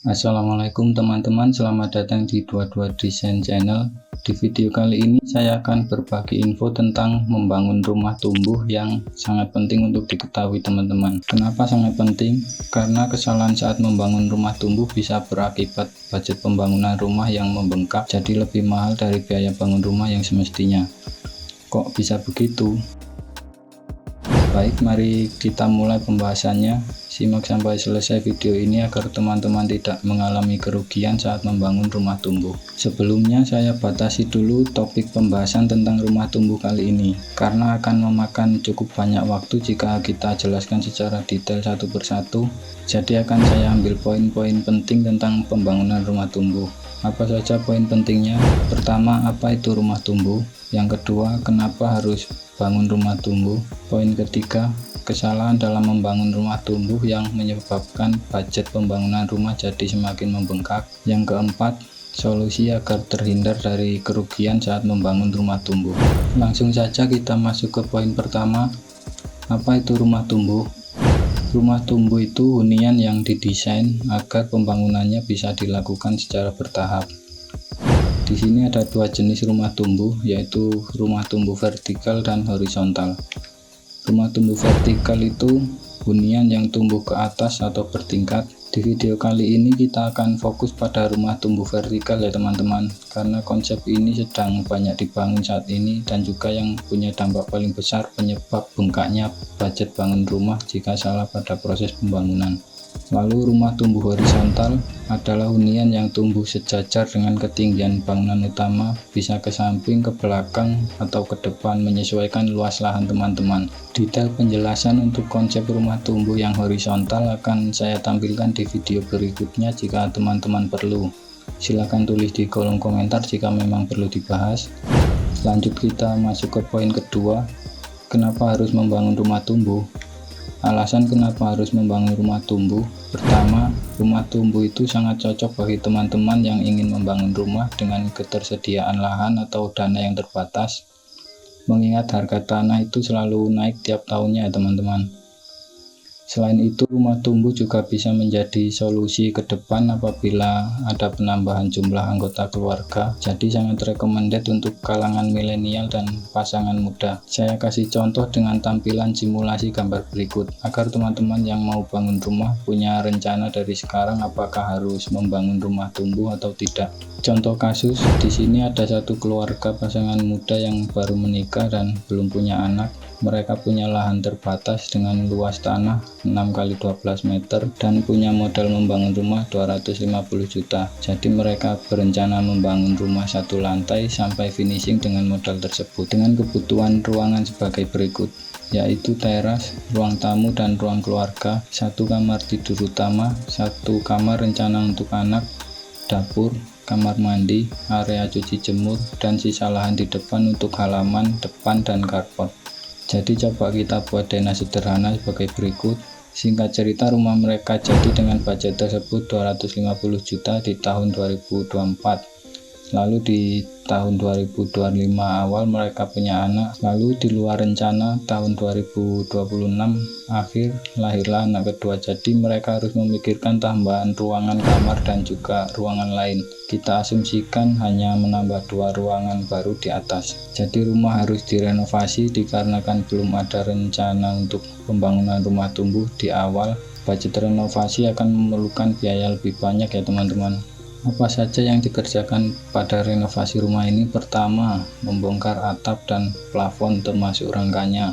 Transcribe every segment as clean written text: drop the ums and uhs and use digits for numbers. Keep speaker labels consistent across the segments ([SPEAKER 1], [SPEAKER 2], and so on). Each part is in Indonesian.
[SPEAKER 1] Assalamualaikum teman-teman, selamat datang di 22 Design Channel. Di video kali ini saya akan berbagi info tentang membangun rumah tumbuh yang sangat penting untuk diketahui teman-teman. Kenapa sangat penting? Karena kesalahan saat membangun rumah tumbuh bisa berakibat budget pembangunan rumah yang membengkak jadi lebih mahal dari biaya bangun rumah yang semestinya. Kok bisa begitu? Baik, mari kita mulai pembahasannya. Simak sampai selesai video ini agar teman-teman tidak mengalami kerugian saat membangun rumah tumbuh. Sebelumnya saya batasi dulu topik pembahasan tentang rumah tumbuh kali ini, karena akan memakan cukup banyak waktu jika kita jelaskan secara detail satu persatu. Jadi akan saya ambil poin-poin penting tentang pembangunan rumah tumbuh. Apa saja poin pentingnya? Pertama, apa itu rumah tumbuh? Yang kedua, kenapa harus bangun rumah tumbuh? Poin ketiga, kesalahan dalam membangun rumah tumbuh yang menyebabkan budget pembangunan rumah jadi semakin membengkak. Yang keempat, solusi agar terhindar dari kerugian saat membangun rumah tumbuh. Langsung saja kita masuk ke poin pertama. Apa itu rumah tumbuh? Rumah tumbuh itu hunian yang didesain agar pembangunannya bisa dilakukan secara bertahap. Di sini ada dua jenis rumah tumbuh, yaitu rumah tumbuh vertikal dan horizontal. Rumah tumbuh vertikal itu hunian yang tumbuh ke atas atau bertingkat. Di video kali ini kita akan fokus pada rumah tumbuh vertikal ya teman-teman, karena konsep ini sedang banyak dibangun saat ini dan juga yang punya dampak paling besar penyebab bengkaknya budget bangun rumah jika salah pada proses pembangunan. Lalu rumah tumbuh horizontal adalah hunian yang tumbuh sejajar dengan ketinggian bangunan utama, bisa ke samping, ke belakang, atau ke depan menyesuaikan luas lahan teman-teman. Detail penjelasan untuk konsep rumah tumbuh yang horizontal akan saya tampilkan di video berikutnya jika teman-teman perlu. Silahkan tulis di kolom komentar jika memang perlu dibahas. Lanjut kita masuk ke poin kedua, kenapa harus membangun rumah tumbuh? Alasan kenapa harus membangun rumah tumbuh. Pertama, rumah tumbuh itu sangat cocok bagi teman-teman yang ingin membangun rumah dengan ketersediaan lahan atau dana yang terbatas. Mengingat harga tanah itu selalu naik tiap tahunnya ya teman-teman. Selain itu, rumah tumbuh juga bisa menjadi solusi ke depan apabila ada penambahan jumlah anggota keluarga. Jadi sangat recommended untuk kalangan milenial dan pasangan muda. Saya kasih contoh dengan tampilan simulasi gambar berikut, agar teman-teman yang mau bangun rumah punya rencana dari sekarang apakah harus membangun rumah tumbuh atau tidak. Contoh kasus, di sini ada satu keluarga pasangan muda yang baru menikah dan belum punya anak. Mereka punya lahan terbatas dengan luas tanah 6x12 meter dan punya modal membangun rumah 250 juta. Jadi mereka berencana membangun rumah satu lantai sampai finishing dengan modal tersebut dengan kebutuhan ruangan sebagai berikut, yaitu teras, ruang tamu dan ruang keluarga, satu kamar tidur utama, satu kamar rencana untuk anak, dapur, kamar mandi, area cuci jemur, dan sisa lahan di depan untuk halaman depan dan carport. Jadi coba kita buat denah sederhana sebagai berikut. Singkat cerita, rumah mereka jadi dengan budget tersebut 250 juta di tahun 2024. Lalu di tahun 2025 awal mereka punya anak. Lalu di luar rencana tahun 2026 akhir lahirlah anak kedua. Jadi mereka harus memikirkan tambahan ruangan kamar dan juga ruangan lain. Kita asumsikan hanya menambah 2 ruangan baru di atas. Jadi rumah harus direnovasi dikarenakan belum ada rencana untuk pembangunan rumah tumbuh di awal. Budget renovasi akan memerlukan biaya lebih banyak ya teman-teman. Apa saja yang dikerjakan pada renovasi rumah ini? Pertama, membongkar atap dan plafon termasuk rangkanya,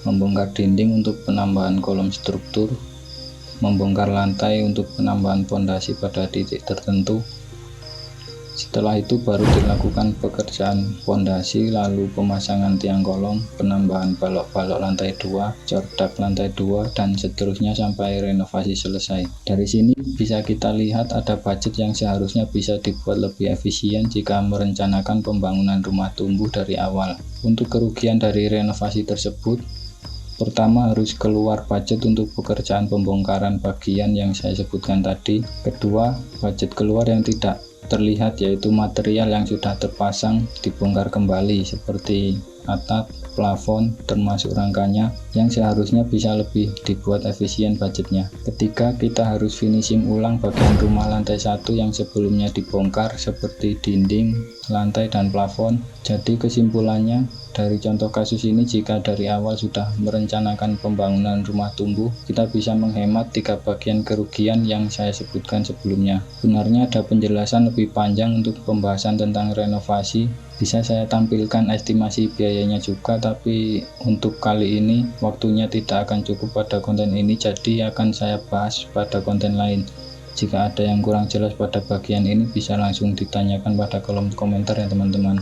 [SPEAKER 1] membongkar dinding untuk penambahan kolom struktur, membongkar lantai untuk penambahan pondasi pada titik tertentu. Setelah itu baru dilakukan pekerjaan pondasi, lalu pemasangan tiang kolom, penambahan balok-balok lantai 2, jordak lantai 2, dan seterusnya sampai renovasi selesai. Dari sini bisa kita lihat ada budget yang seharusnya bisa dibuat lebih efisien jika merencanakan pembangunan rumah tumbuh dari awal. Untuk kerugian dari renovasi tersebut, pertama harus keluar budget untuk pekerjaan pembongkaran bagian yang saya sebutkan tadi. Kedua, budget keluar yang tidak terlihat, yaitu material yang sudah terpasang dibongkar kembali seperti atap, plafon, termasuk rangkanya yang seharusnya bisa lebih dibuat efisien budgetnya. Ketiga, kita harus finishing ulang bagian rumah lantai 1 yang sebelumnya dibongkar seperti dinding, lantai, dan plafon. Jadi kesimpulannya, dari contoh kasus ini, jika dari awal sudah merencanakan pembangunan rumah tumbuh, kita bisa menghemat 3 bagian kerugian yang saya sebutkan sebelumnya. Sebenarnya ada penjelasan lebih panjang untuk pembahasan tentang renovasi, bisa saya tampilkan estimasi biayanya juga, tapi untuk kali ini waktunya tidak akan cukup pada konten ini, jadi akan saya bahas pada konten lain. Jika ada yang kurang jelas pada bagian ini, bisa langsung ditanyakan pada kolom komentar ya teman-teman.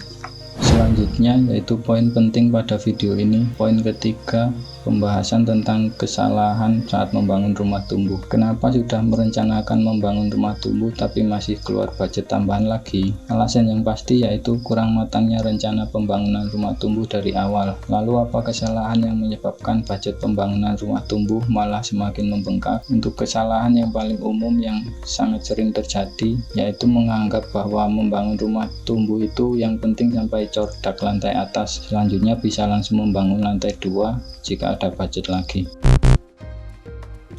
[SPEAKER 1] Selanjutnya yaitu poin penting pada video ini, poin ketiga, pembahasan tentang kesalahan saat membangun rumah tumbuh. Kenapa sudah merencanakan membangun rumah tumbuh tapi masih keluar budget tambahan lagi? Alasan yang pasti yaitu kurang matangnya rencana pembangunan rumah tumbuh dari awal. Lalu apa kesalahan yang menyebabkan budget pembangunan rumah tumbuh malah semakin membengkak? Untuk kesalahan yang paling umum yang sangat sering terjadi yaitu menganggap bahwa membangun rumah tumbuh itu yang penting sampai cordak lantai atas, selanjutnya bisa langsung membangun lantai 2 jika ada budget lagi.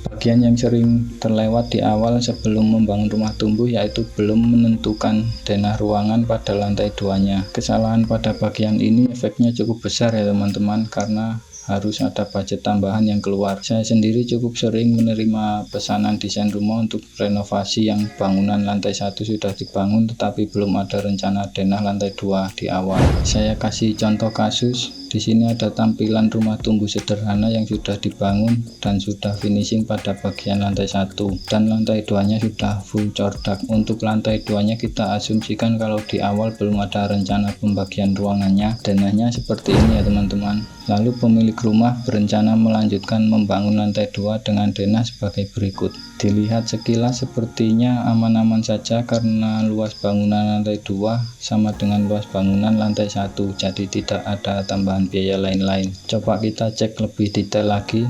[SPEAKER 1] Bagian yang sering terlewat di awal sebelum membangun rumah tumbuh yaitu belum menentukan denah ruangan pada lantai 2-nya. Kesalahan pada bagian ini efeknya cukup besar ya teman-teman, karena harus ada budget tambahan yang keluar. Saya sendiri cukup sering menerima pesanan desain rumah untuk renovasi yang bangunan lantai 1 sudah dibangun tetapi belum ada rencana denah lantai 2 di awal. Saya kasih contoh kasus. Di sini ada tampilan rumah tumbuh sederhana yang sudah dibangun dan sudah finishing pada bagian lantai 1, dan lantai 2-nya sudah full cordak. Untuk lantai 2-nya kita asumsikan kalau di awal belum ada rencana pembagian ruangannya, denahnya seperti ini ya teman-teman. Lalu pemilik rumah berencana melanjutkan membangun lantai 2 dengan denah sebagai berikut. Dilihat sekilas sepertinya aman-aman saja karena luas bangunan lantai 2 sama dengan luas bangunan lantai 1, jadi tidak ada tambahan biaya lain-lain. Coba kita cek lebih detail lagi.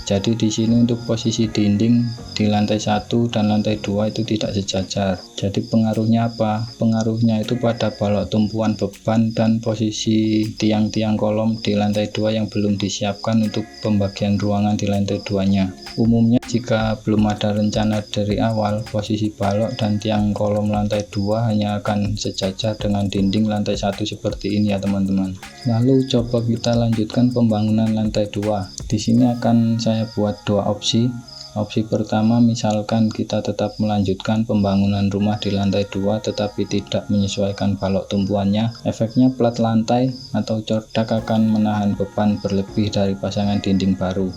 [SPEAKER 1] Jadi di sini untuk posisi dinding di lantai 1 dan lantai 2 itu tidak sejajar. Jadi pengaruhnya apa? Pengaruhnya itu pada balok tumpuan beban dan posisi tiang-tiang kolom di lantai 2 yang belum disiapkan untuk pembagian ruangan di lantai 2-nya. Umumnya jika belum ada rencana dari awal, posisi balok dan tiang kolom lantai 2 hanya akan sejajar dengan dinding lantai 1 seperti ini ya teman-teman. Lalu coba kita lanjutkan pembangunan lantai 2. Di sini akan saya buat 2 opsi. Opsi pertama, misalkan kita tetap melanjutkan pembangunan rumah di lantai 2 tetapi tidak menyesuaikan balok tumpuannya, efeknya plat lantai atau cordak akan menahan beban berlebih dari pasangan dinding baru.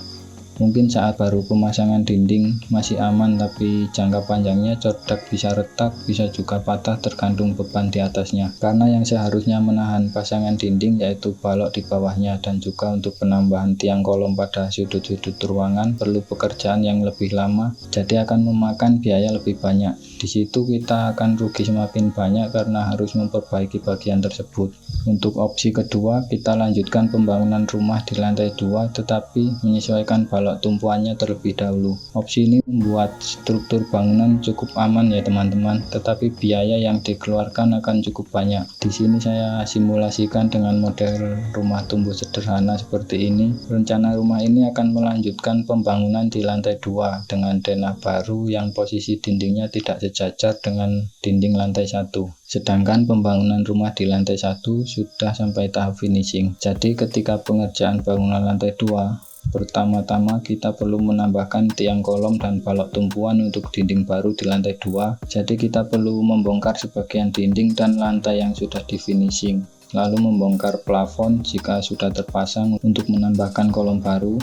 [SPEAKER 1] Mungkin saat baru pemasangan dinding masih aman, tapi jangka panjangnya cordak bisa retak, bisa juga patah tergantung beban di atasnya. Karena yang seharusnya menahan pasangan dinding yaitu balok di bawahnya, dan juga untuk penambahan tiang kolom pada sudut-sudut ruangan perlu pekerjaan yang lebih lama, jadi akan memakan biaya lebih banyak. Di situ kita akan rugi semakin banyak karena harus memperbaiki bagian tersebut. Untuk opsi kedua, kita lanjutkan pembangunan rumah di lantai 2 tetapi menyesuaikan balok tumpuannya terlebih dahulu. Opsi ini membuat struktur bangunan cukup aman ya teman-teman, tetapi biaya yang dikeluarkan akan cukup banyak. Di sini saya simulasikan dengan model rumah tumbuh sederhana seperti ini. Rencana rumah ini akan melanjutkan pembangunan di lantai 2 dengan denah baru yang posisi dindingnya tidak sejajar dengan dinding lantai 1. Sedangkan pembangunan rumah di lantai 1 sudah sampai tahap finishing. Jadi ketika pengerjaan bangunan lantai 2, pertama-tama kita perlu menambahkan tiang kolom dan balok tumpuan untuk dinding baru di lantai 2. Jadi kita perlu membongkar sebagian dinding dan lantai yang sudah di finishing. Lalu membongkar plafon jika sudah terpasang untuk menambahkan kolom baru.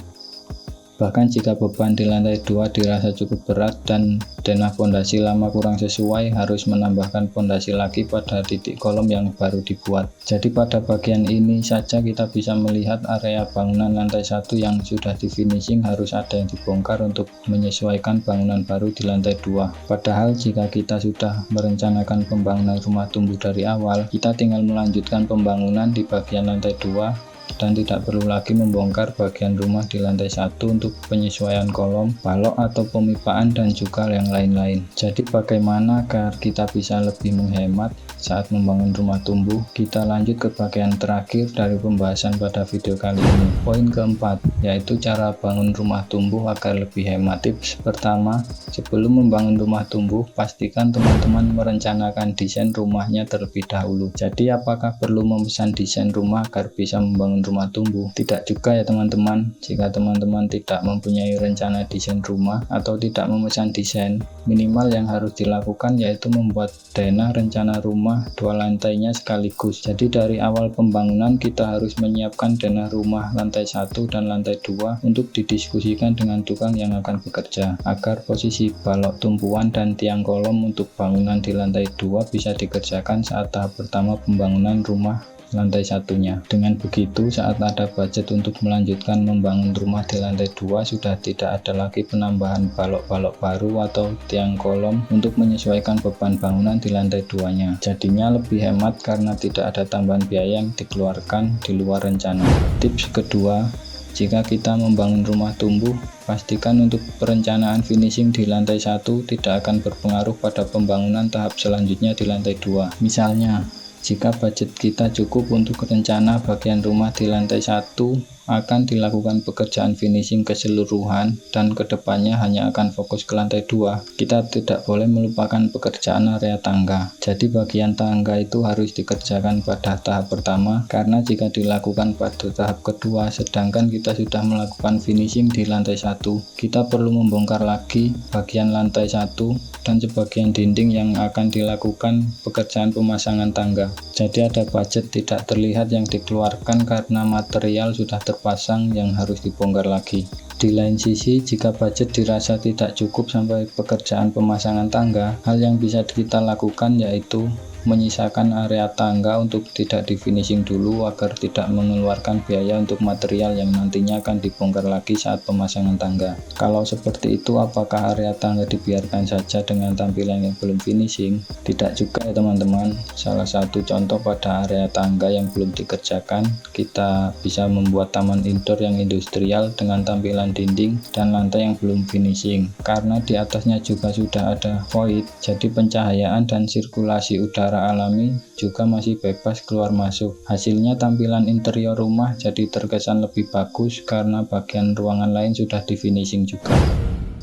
[SPEAKER 1] Bahkan jika beban di lantai 2 dirasa cukup berat dan denah pondasi lama kurang sesuai, harus menambahkan pondasi lagi pada titik kolom yang baru dibuat. Jadi pada bagian ini saja kita bisa melihat area bangunan lantai 1 yang sudah di finishing harus ada yang dibongkar untuk menyesuaikan bangunan baru di lantai 2. Padahal jika kita sudah merencanakan pembangunan rumah tumbuh dari awal, kita tinggal melanjutkan pembangunan di bagian lantai 2 dan tidak perlu lagi membongkar bagian rumah di lantai 1 untuk penyesuaian kolom, balok atau pemipaan dan juga yang lain-lain. Jadi bagaimana agar kita bisa lebih menghemat saat membangun rumah tumbuh? Kita lanjut ke bagian terakhir dari pembahasan pada video kali ini. Poin keempat, yaitu cara bangun rumah tumbuh agar lebih hemat. Tips pertama, sebelum membangun rumah tumbuh, pastikan teman-teman merencanakan desain rumahnya terlebih dahulu. Jadi apakah perlu memesan desain rumah agar bisa membangun rumah tumbuh? Tidak juga ya teman-teman. Jika teman-teman tidak mempunyai rencana desain rumah atau tidak memesan desain, minimal yang harus dilakukan yaitu membuat denah rencana rumah 2 lantainya sekaligus. Jadi dari awal pembangunan kita harus menyiapkan denah rumah lantai 1 dan lantai 2 untuk didiskusikan dengan tukang yang akan bekerja, agar posisi balok tumpuan dan tiang kolom untuk bangunan di lantai 2 bisa dikerjakan saat tahap pertama pembangunan rumah lantai satunya. Dengan begitu, saat ada budget untuk melanjutkan membangun rumah di lantai 2, sudah tidak ada lagi penambahan balok-balok baru atau tiang kolom untuk menyesuaikan beban bangunan di lantai 2-nya. Jadinya lebih hemat karena tidak ada tambahan biaya yang dikeluarkan di luar rencana. Tips kedua, jika kita membangun rumah tumbuh, pastikan untuk perencanaan finishing di lantai 1 tidak akan berpengaruh pada pembangunan tahap selanjutnya di lantai 2. Misalnya, jika budget kita cukup untuk rencana bagian rumah di lantai 1, akan dilakukan pekerjaan finishing keseluruhan dan kedepannya hanya akan fokus ke lantai 2. Kita tidak boleh melupakan pekerjaan area tangga. Jadi bagian tangga itu harus dikerjakan pada tahap pertama, karena jika dilakukan pada tahap kedua sedangkan kita sudah melakukan finishing di lantai 1, kita perlu membongkar lagi bagian lantai 1 dan sebagian dinding yang akan dilakukan pekerjaan pemasangan tangga. Jadi ada budget tidak terlihat yang dikeluarkan karena material sudah terpasang yang harus dibongkar lagi. Di lain sisi, jika budget dirasa tidak cukup sampai pekerjaan pemasangan tangga, hal yang bisa kita lakukan yaitu menyisakan area tangga untuk tidak di finishing dulu agar tidak mengeluarkan biaya untuk material yang nantinya akan dibongkar lagi saat pemasangan tangga. Kalau seperti itu, apakah area tangga dibiarkan saja dengan tampilan yang belum finishing? Tidak juga ya teman-teman. Salah satu contoh pada area tangga yang belum dikerjakan, kita bisa membuat taman indoor yang industrial dengan tampilan dinding dan lantai yang belum finishing. Karena di atasnya juga sudah ada void, jadi pencahayaan dan sirkulasi udara alami juga masih bebas keluar masuk. Hasilnya tampilan interior rumah jadi terkesan lebih bagus karena bagian ruangan lain sudah di finishing juga.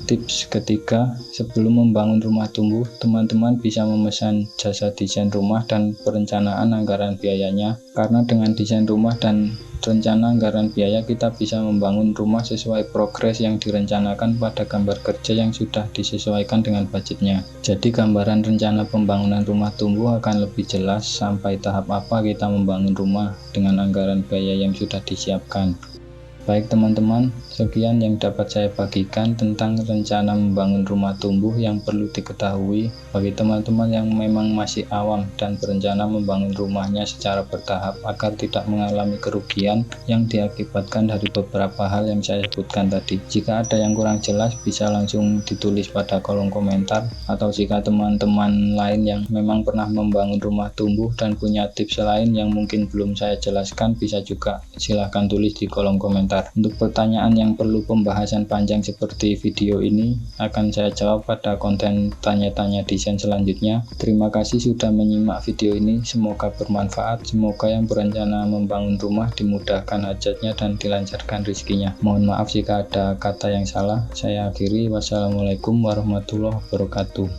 [SPEAKER 1] Tips ketiga, sebelum membangun rumah tumbuh, teman-teman bisa memesan jasa desain rumah dan perencanaan anggaran biayanya, karena dengan desain rumah dan rencana anggaran biaya kita bisa membangun rumah sesuai progres yang direncanakan pada gambar kerja yang sudah disesuaikan dengan budgetnya. Jadi gambaran rencana pembangunan rumah tumbuh akan lebih jelas sampai tahap apa kita membangun rumah dengan anggaran biaya yang sudah disiapkan. Baik teman-teman, sekian yang dapat saya bagikan tentang rencana membangun rumah tumbuh yang perlu diketahui bagi teman-teman yang memang masih awam dan berencana membangun rumahnya secara bertahap agar tidak mengalami kerugian yang diakibatkan dari beberapa hal yang saya sebutkan tadi. Jika ada yang kurang jelas bisa langsung ditulis pada kolom komentar, atau jika teman-teman lain yang memang pernah membangun rumah tumbuh dan punya tips lain yang mungkin belum saya jelaskan, bisa juga silahkan tulis di kolom komentar. Untuk pertanyaan yang perlu pembahasan panjang seperti video ini akan saya jawab pada konten tanya-tanya desain selanjutnya. Terima kasih sudah menyimak video ini, semoga bermanfaat. Semoga yang berencana membangun rumah dimudahkan hajatnya dan dilancarkan rezekinya. Mohon maaf jika ada kata yang salah. Saya akhiri, wassalamualaikum warahmatullahi wabarakatuh.